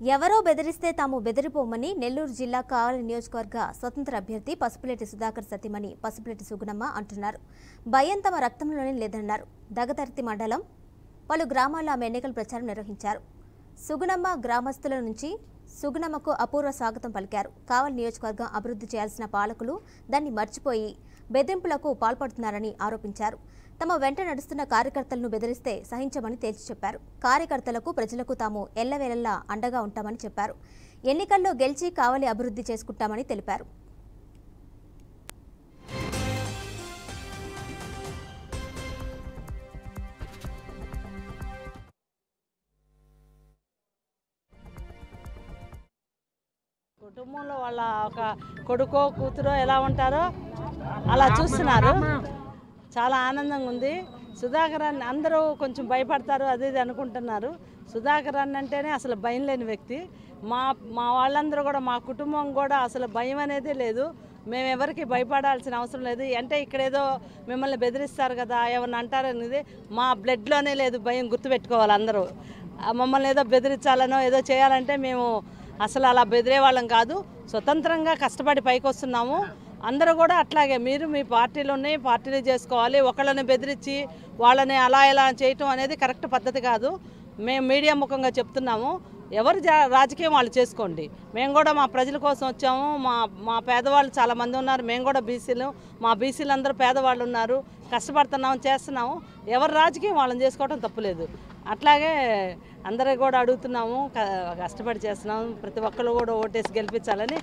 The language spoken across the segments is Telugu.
ఎవరో బెదిరిస్తే తాము బెదిరిపోమని నెల్లూరు జిల్లా కావలి నియోజకవర్గ స్వతంత్ర అభ్యర్థి పసుపులేటి సుధాకర్ సతీమణి పసుపులేటి సుగుణమ్మ అంటున్నారు. భయం తమ రక్తంలోనే లేదన్నారు. దగదర్తి మండలం పలు గ్రామాల్లో ఆమె ఎన్నికల ప్రచారం నిర్వహించారు. సుగుణమ్మ గ్రామస్తుల నుంచి సుగుణమ్మకు అపూర్వ స్వాగతం పలికారు. కావలి నియోజకవర్గం అభివృద్ధి చేయాల్సిన పాలకులు దాన్ని మర్చిపోయి బెదిరింపులకు పాల్పడుతున్నారని ఆరోపించారు. తమ వెంట నడుస్తున్న కార్యకర్తలను బెదిరిస్తే సహించమని తేల్చి చెప్పారు. కార్యకర్తలకు ప్రజలకు తాము ఎల్లవేళలా అండగా ఉంటామని చెప్పారు. ఎన్నికల్లో గెలిచి కావలి అభివృద్ధి చేసుకుంటామని తెలిపారు. కుటుంబంలో వాళ్ళ ఒక కొడుకో కూతురో ఎలా ఉంటారో అలా చూస్తున్నారు. చాలా ఆనందంగా ఉంది. సుధాకర్ అన్న అందరూ కొంచెం భయపడతారు, అది ఇది అనుకుంటున్నారు. సుధాకర్ అన్న అంటేనే అసలు భయం లేని వ్యక్తి. మా వాళ్ళందరూ కూడా, మా కుటుంబం కూడా అసలు భయం అనేది లేదు. మేము ఎవరికి భయపడాల్సిన అవసరం లేదు. అంటే ఇక్కడేదో మిమ్మల్ని బెదిరిస్తారు కదా, ఏమన్నా అంటారనేది మా బ్లడ్లోనే లేదు. భయం గుర్తుపెట్టుకోవాలి అందరూ. మమ్మల్ని ఏదో బెదిరించాలనో ఏదో చేయాలంటే మేము అసలు అలా బెదిరే వాళ్ళం కాదు. స్వతంత్రంగా కష్టపడి పైకి వస్తున్నాము. అందరూ కూడా అట్లాగే మీరు మీ పార్టీలోనే పార్టీలు చేసుకోవాలి. ఒకళ్ళని బెదిరించి వాళ్ళని అలా ఇలా చేయటం అనేది కరెక్ట్ పద్ధతి కాదు. మేము మీడియా ముఖంగా చెప్తున్నాము, ఎవరు రాజకీయం వాళ్ళు చేసుకోండి. మేము కూడా మా ప్రజల కోసం వచ్చాము. మా పేదవాళ్ళు చాలామంది ఉన్నారు. మేము కూడా బీసీలు, మా బీసీలు అందరూ పేదవాళ్ళు ఉన్నారు. కష్టపడుతున్నాము, చేస్తున్నాము. ఎవరు రాజకీయం వాళ్ళని చేసుకోవడం తప్పులేదు. అట్లాగే అందరూ కూడా అడుగుతున్నాము, కష్టపడి చేస్తున్నాము. ప్రతి ఒక్కరు కూడా ఓటేసి గెలిపించాలని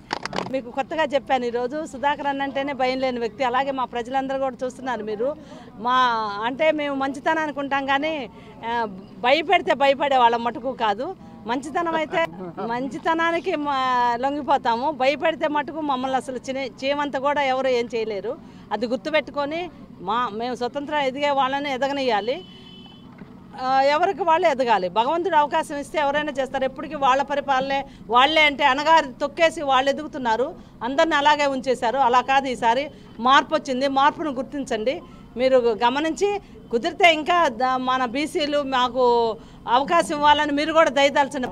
మీకు కొత్తగా చెప్పాను ఈరోజు. సుధాకర్ అన్న అంటేనే భయం లేని వ్యక్తి. అలాగే మా ప్రజలందరూ కూడా చూస్తున్నారు. మీరు అంటే మేము మంచితనానికి ఉంటాం, కానీ భయపెడితే భయపడే వాళ్ళ మటుకు కాదు. మంచితనం అయితే మంచితనానికి లొంగిపోతాము. భయపెడితే మటుకు మమ్మల్ని అసలు చేయమంతా కూడా ఎవరు ఏం చేయలేరు. అది గుర్తుపెట్టుకొని మేము స్వతంత్రం ఎదిగే వాళ్ళని ఎదగనియాలి. ఎవరికి వాళ్ళు ఎదగాలి. భగవంతుడు అవకాశం ఇస్తే ఎవరైనా చేస్తారు. ఎప్పటికీ వాళ్ళ పరిపాలనే వాళ్ళే అంటే అనగారి తొక్కేసి వాళ్ళు ఎదుగుతున్నారు. అందరిని అలాగే ఉంచేశారు. అలా కాదు, ఈసారి మార్పు వచ్చింది. మార్పును గుర్తించండి. మీరు గమనించి కుదిరితే ఇంకా మన బీసీలు మాకు అవకాశం ఇవ్వాలని మీరు కూడా దయదాల్చను.